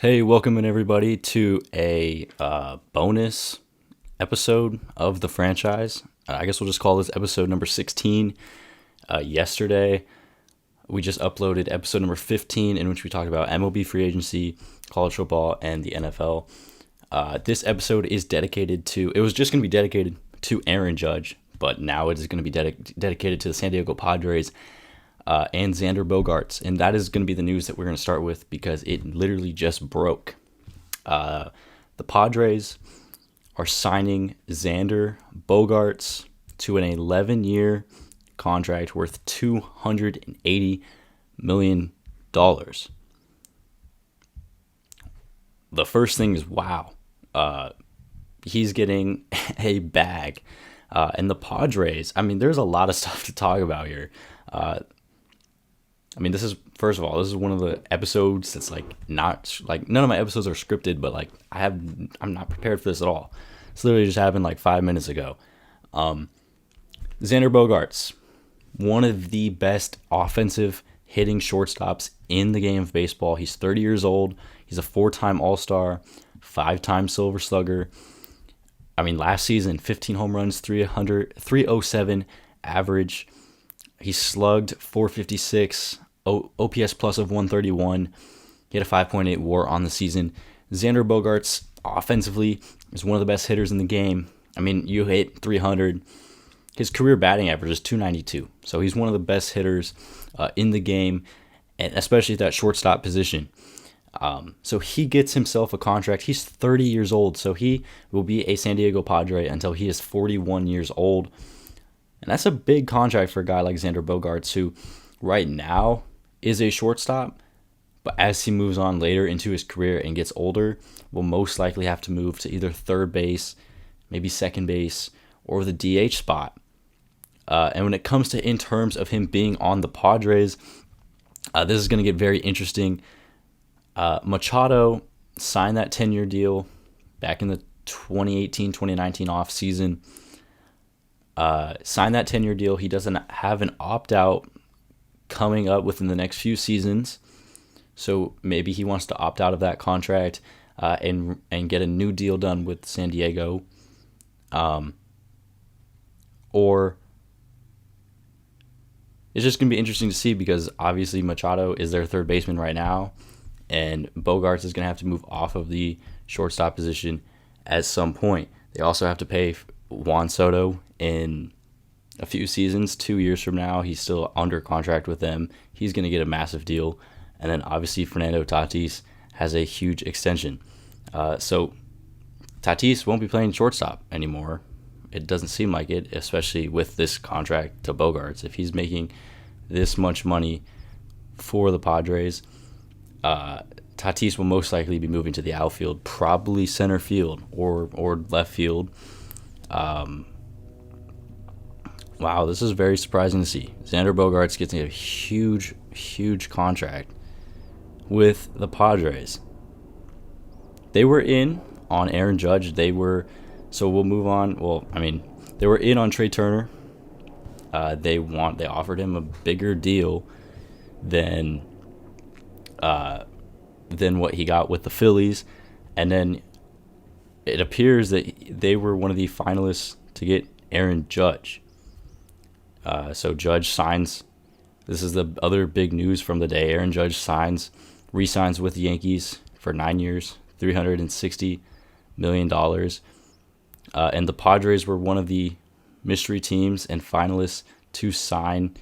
Hey, welcome in everybody to a bonus episode of the franchise. I guess we'll just call this episode number 16. Yesterday, we just uploaded episode number 15, in which we talked about MLB free agency, college football, and the NFL. This episode is dedicated to, it was just going to be dedicated to Aaron Judge, but now it is going to be dedicated to the San Diego Padres and Xander Bogaerts. And that is going to be the news that we're going to start with because it literally just broke. The Padres are signing Xander Bogaerts to an 11-year contract worth $280 million. The first thing is, wow. He's getting a bag. And the Padres, I mean, there's a lot of stuff to talk about here. This is, first of all, this is one of the episodes that's not none of my episodes are scripted, but I'm not prepared for this at all. It's literally just happened 5 minutes ago. Xander Bogaerts, one of the best offensive hitting shortstops in the game of baseball. He's 30 years old. He's a 4-time All-Star, 5-time Silver Slugger. Last season, 15 home runs, 307 average. He slugged 456, OPS plus of 131. He had a 5.8 WAR on the season. Xander Bogaerts, offensively, is one of the best hitters in the game. You hit 300. His career batting average is 292. So he's one of the best hitters in the game, and especially at that shortstop position. So he gets himself a contract. He's 30 years old, so he will be a San Diego Padre until he is 41 years old. And that's a big contract for a guy like Xander Bogaerts, who right now is a shortstop, but as he moves on later into his career and gets older, will most likely have to move to either third base, maybe second base, or the DH spot. And when it comes to in terms of him being on the Padres, this is going to get very interesting. Machado signed that 10-year deal back in the 2018-2019 offseason. Signed that 10-year deal. He doesn't have an opt-out coming up within the next few seasons. So maybe he wants to opt out of that contract and get a new deal done with San Diego. Or it's just going to be interesting to see because obviously Machado is their third baseman right now. And Bogaerts is going to have to move off of the shortstop position at some point. They also have to pay Juan Soto in a few seasons. 2 years from now, he's still under contract with them. He's going to get a massive deal. And then obviously Fernando Tatis has a huge extension. So Tatis won't be playing shortstop anymore. It doesn't seem like it, especially with this contract to Bogaerts. If he's making this much money for the Padres, Tatis will most likely be moving to the outfield, probably center field or left field. Wow, this is very surprising to see. Xander Bogaerts gets a huge, huge contract with the Padres. They were in on Aaron Judge. So we'll move on. They were in on Trey Turner. They offered him a bigger deal than what he got with the Phillies, and then it appears that they were one of the finalists to get Aaron Judge. So Judge signs. This is the other big news from the day. Aaron Judge re-signs with the Yankees for 9 years, $360 million. And the Padres were one of the mystery teams and finalists to sign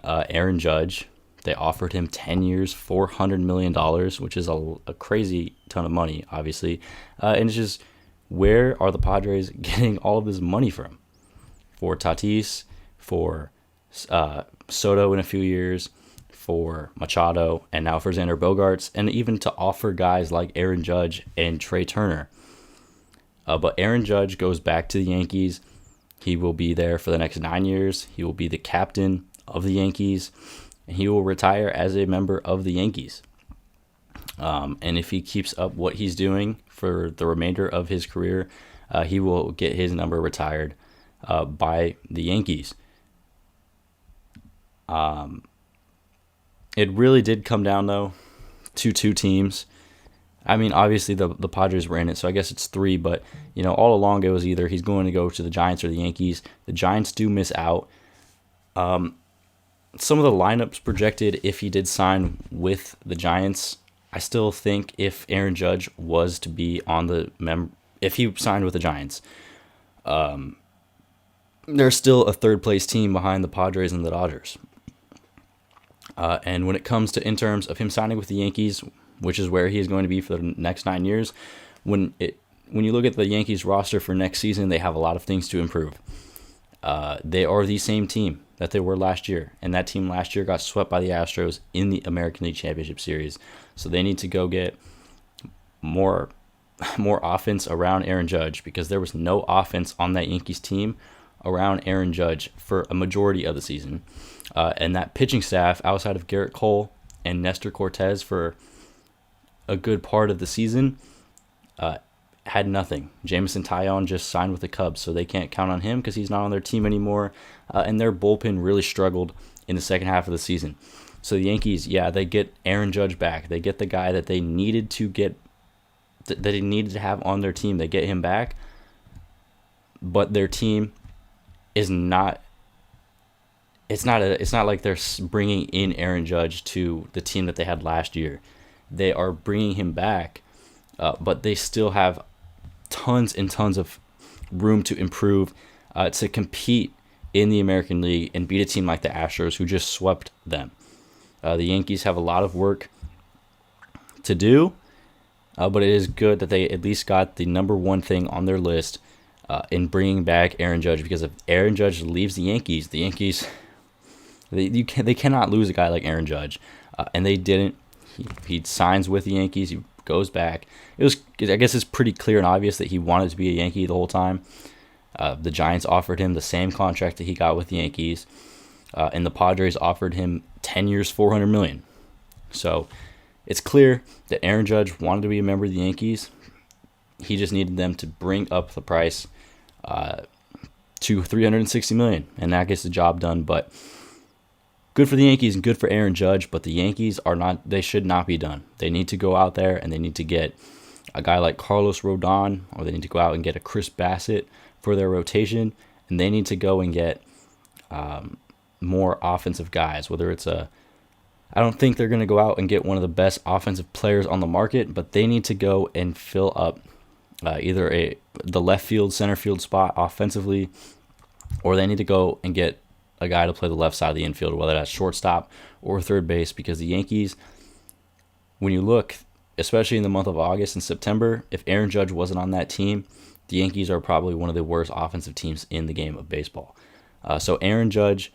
Aaron Judge. They offered him 10 years, $400 million, which is a crazy ton of money, obviously. And it's just, where are the Padres getting all of this money from? For Tatis, for Soto in a few years, for Machado, and now for Xander Bogaerts, and even to offer guys like Aaron Judge and Trey Turner. But Aaron Judge goes back to the Yankees. He will be there for the next 9 years. He will be the captain of the Yankees. And he will retire as a member of the Yankees. And if he keeps up what he's doing for the remainder of his career, he will get his number retired by the Yankees. It really did come down, though, to two teams. I mean, obviously the Padres were in it, so I guess it's 3. But all along it was either he's going to go to the Giants or the Yankees. The Giants do miss out. Some of the lineups projected if he did sign with the Giants. I still think if Aaron Judge was to be on if he signed with the Giants, there's still a third place team behind the Padres and the Dodgers. And when it comes to in terms of him signing with the Yankees, which is where he is going to be for the next 9 years, when you look at the Yankees roster for next season, they have a lot of things to improve. They are the same team that they were last year, and that team last year got swept by the Astros in the American League Championship Series. So they need to go get more offense around Aaron Judge, because there was no offense on that Yankees team around Aaron Judge for a majority of the season. And that pitching staff, outside of Garrett Cole and Nestor Cortez for a good part of the season, had nothing. Jameson Taillon just signed with the Cubs, so they can't count on him because he's not on their team anymore. And their bullpen really struggled in the second half of the season. So the Yankees, they get Aaron Judge back. They get the guy that they needed to get, that they needed to have on their team. They get him back, but their team is not. It's not like they're bringing in Aaron Judge to the team that they had last year. They are bringing him back, but they still have tons and tons of room to improve, to compete in the American League and beat a team like the Astros, who just swept them. The Yankees have a lot of work to do, but it is good that they at least got the number one thing on their list in bringing back Aaron Judge, because if Aaron Judge leaves the Yankees they cannot lose a guy like Aaron Judge, and they didn't. He signs with the Yankees. He goes back. I guess it's pretty clear and obvious that he wanted to be a Yankee the whole time. The Giants offered him the same contract that he got with the Yankees, and the Padres offered him 10 years, $400 million. So it's clear that Aaron Judge wanted to be a member of the Yankees. He just needed them to bring up the price to $360 million, and that gets the job done. But good for the Yankees and good for Aaron Judge, but the Yankees they should not be done. They need to go out there and they need to get a guy like Carlos Rodon, or they need to go out and get a Chris Bassett for their rotation, and they need to go and get more offensive guys, whether it's I don't think they're going to go out and get one of the best offensive players on the market, but they need to go and fill up either the left field, center field spot offensively, or they need to go and get a guy to play the left side of the infield, whether that's shortstop or third base, because the Yankees, when you look, especially in the month of August and September, if Aaron Judge wasn't on that team, the Yankees are probably one of the worst offensive teams in the game of baseball. So Aaron Judge,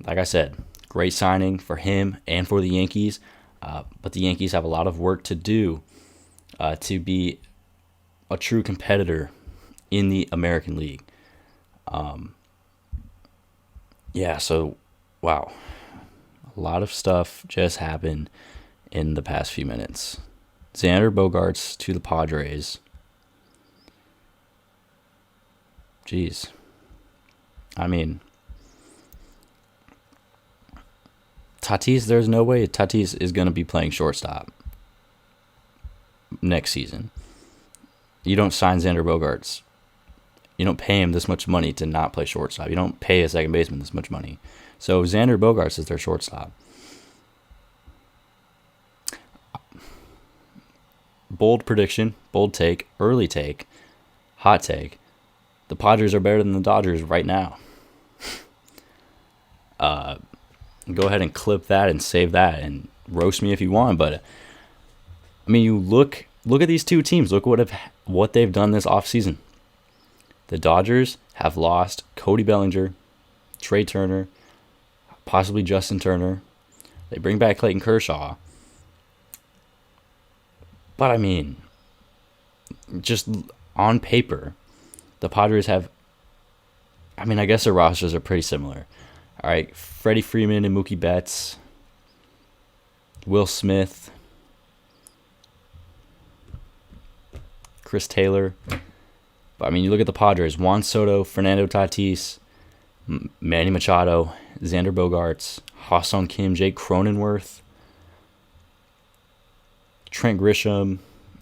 like I said, great signing for him and for the Yankees, but the Yankees have a lot of work to do to be a true competitor in the American League. So, wow. A lot of stuff just happened in the past few minutes. Xander Bogaerts to the Padres. Jeez. I mean, Tatis, there's no way Tatis is going to be playing shortstop next season. You don't sign Xander Bogaerts. You don't pay him this much money to not play shortstop. You don't pay a second baseman this much money. So Xander Bogaerts is their shortstop. Bold prediction, bold take, early take, hot take. The Padres are better than the Dodgers right now. Go ahead and clip that and save that and roast me if you want. But I mean, you look at these two teams. Look what they've done this offseason. The Dodgers have lost Cody Bellinger, Trey Turner, possibly Justin Turner. They bring back Clayton Kershaw. But I mean, just on paper, the Padres have, I guess their rosters are pretty similar. All right, Freddie Freeman and Mookie Betts, Will Smith, Chris Taylor. But I mean, you look at the Padres: Juan Soto, Fernando Tatis, Manny Machado, Xander Bogaerts, Ha-Seong Kim, Jake Cronenworth, Trent Grisham,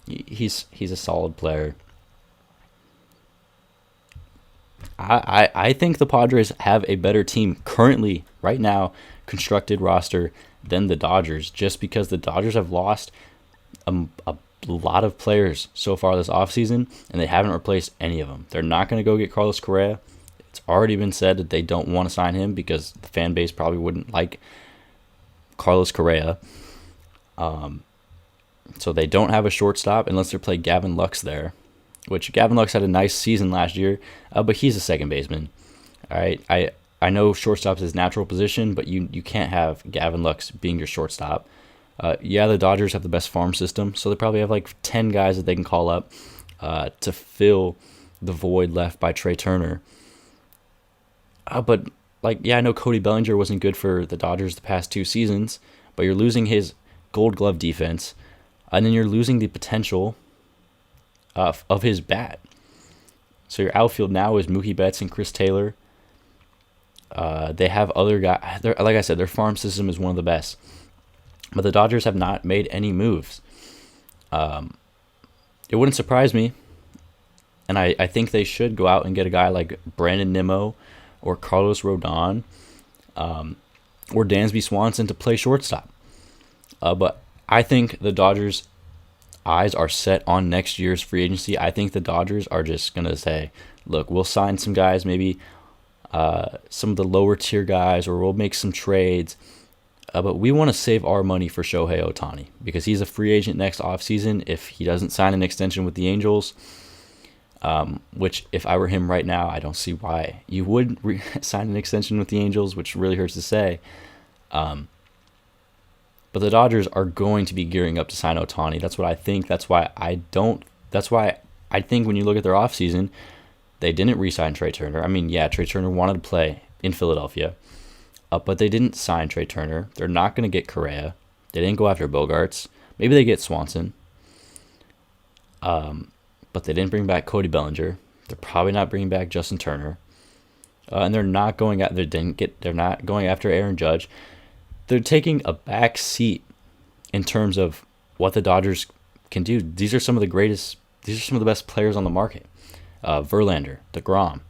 He's a solid player. I think the Padres have a better team currently, right now, constructed roster than the Dodgers, just because the Dodgers have lost a lot of players so far this offseason, and they haven't replaced any of them. They're not going to go get Carlos Correa. It's already been said that they don't want to sign him because the fan base probably wouldn't like Carlos Correa. So they don't have a shortstop unless they play Gavin Lux there, which Gavin Lux had a nice season last year, but he's a second baseman. All right, I know shortstop's his natural position, but you can't have Gavin Lux being your shortstop. Yeah, the Dodgers have the best farm system, so they probably have like 10 guys that they can call up to fill the void left by Trey Turner. But I know Cody Bellinger wasn't good for the Dodgers the past 2 seasons, but you're losing his Gold Glove defense, and then you're losing the potential of his bat. So your outfield now is Mookie Betts and Chris Taylor. They have other guys. Like I said, their farm system is one of the best. But the Dodgers have not made any moves. It wouldn't surprise me. And I think they should go out and get a guy like Brandon Nimmo or Carlos Rodon or Dansby Swanson to play shortstop. But I think the Dodgers' eyes are set on next year's free agency. I think the Dodgers are just going to say, look, we'll sign some guys, maybe some of the lower tier guys, or we'll make some trades. But we want to save our money for Shohei Ohtani because he's a free agent next offseason if he doesn't sign an extension with the Angels, which if I were him right now, I don't see why you would sign an extension with the Angels, which really hurts to say. But the Dodgers are going to be gearing up to sign Ohtani. That's what I think. That's why I think when you look at their offseason, they didn't re-sign Trey Turner. I mean, yeah, Trey Turner wanted to play in Philadelphia. But they didn't sign Trey Turner. They're not going to get Correa. They didn't go after Bogaerts. Maybe they get Swanson. But they didn't bring back Cody Bellinger. They're probably not bringing back Justin Turner. And they're not going after Aaron Judge. They're taking a back seat in terms of what the Dodgers can do. These are some of the best players on the market. Verlander, DeGrom,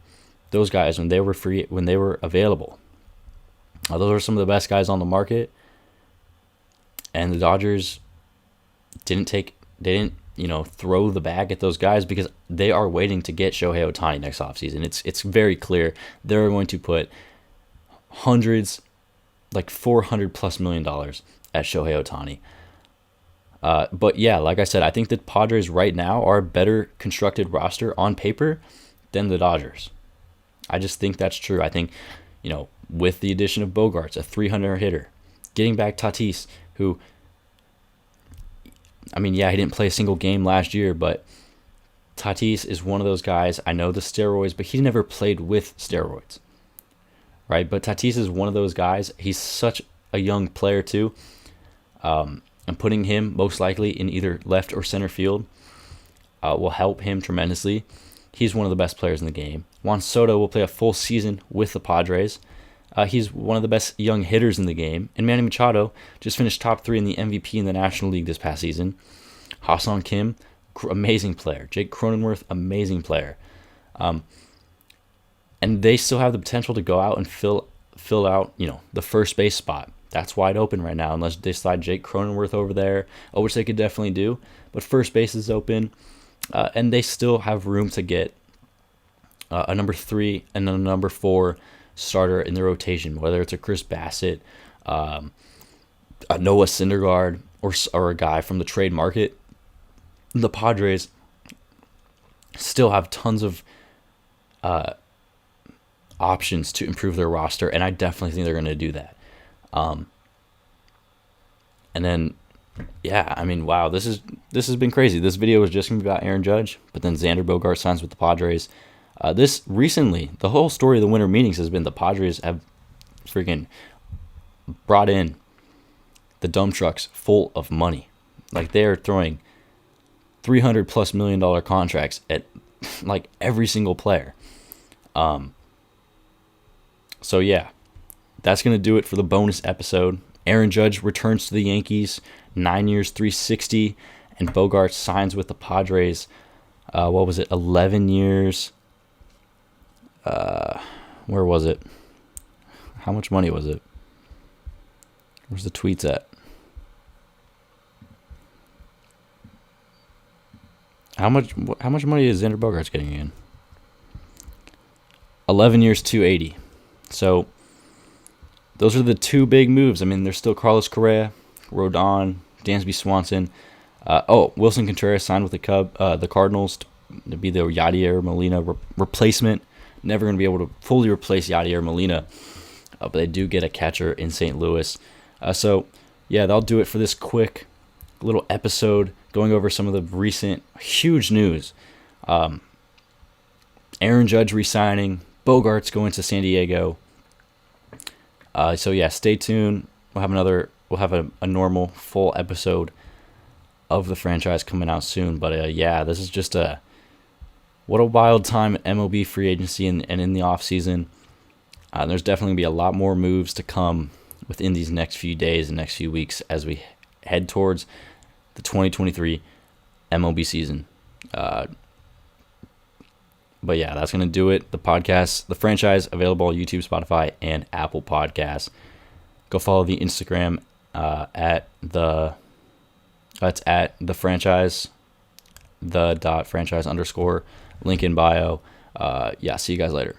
those guys when they were available. Those are some of the best guys on the market, and the Dodgers didn't throw the bag at those guys because they are waiting to get Shohei Ohtani next offseason. It's very clear they're going to put hundreds, like $400+ million at Shohei Ohtani. But yeah, like I said, I think the Padres right now are a better constructed roster on paper than the Dodgers. I just think that's true. I think, with the addition of Bogaerts, a 300 hitter, getting back Tatis, who, he didn't play a single game last year, but Tatis is one of those guys. I know the steroids, but he never played with steroids, right? But Tatis is one of those guys. He's such a young player too. And putting him most likely in either left or center field will help him tremendously. He's one of the best players in the game. Juan Soto will play a full season with the Padres. He's one of the best young hitters in the game. And Manny Machado just finished top 3 in the MVP in the National League this past season. Ha-Seong Kim, amazing player. Jake Cronenworth, amazing player. And they still have the potential to go out and fill out, the first base spot. That's wide open right now, unless they slide Jake Cronenworth over there, which they could definitely do. But first base is open, and they still have room to get a number 3 and a number 4 starter in the rotation, whether it's a Chris Bassett, a Noah Syndergaard, or a guy from the trade market. The Padres still have tons of options to improve their roster, and I definitely think they're going to do that. And then, wow, this has been crazy. This video was just going to be about Aaron Judge, but then Xander Bogaerts signs with the Padres. This recently, the whole story of the winter meetings has been the Padres have freaking brought in the dump trucks full of money. Like, they are throwing $300+ million contracts at like every single player. So yeah, that's going to do it for the bonus episode. Aaron Judge returns to the Yankees, 9 years, $360, and Bogaerts signs with the Padres. What was it? 11 years. Where was it? How much money was it? Where's the tweets at? How much money is Xander Bogaerts getting again? 11 years, 280. So those are the two big moves. I mean, there's still Carlos Correa, Rodon, Dansby Swanson. Wilson Contreras signed with the Cardinals to be the Yadier Molina replacement. Never going to be able to fully replace Yadier Molina, but they do get a catcher in St. Louis. That'll do it for this quick little episode going over some of the recent huge news. Aaron Judge resigning, Bogaerts going to San Diego. Stay tuned. We'll have a normal full episode of the franchise coming out soon. But this is just what a wild time at MLB free agency and in the off season. There's definitely gonna be a lot more moves to come within these next few days and next few weeks as we head towards the 2023 MLB season. That's going to do it. The podcast, the franchise, available on YouTube, Spotify, and Apple Podcasts. Go follow the Instagram at the franchise, the .franchise_, link in bio. See you guys later.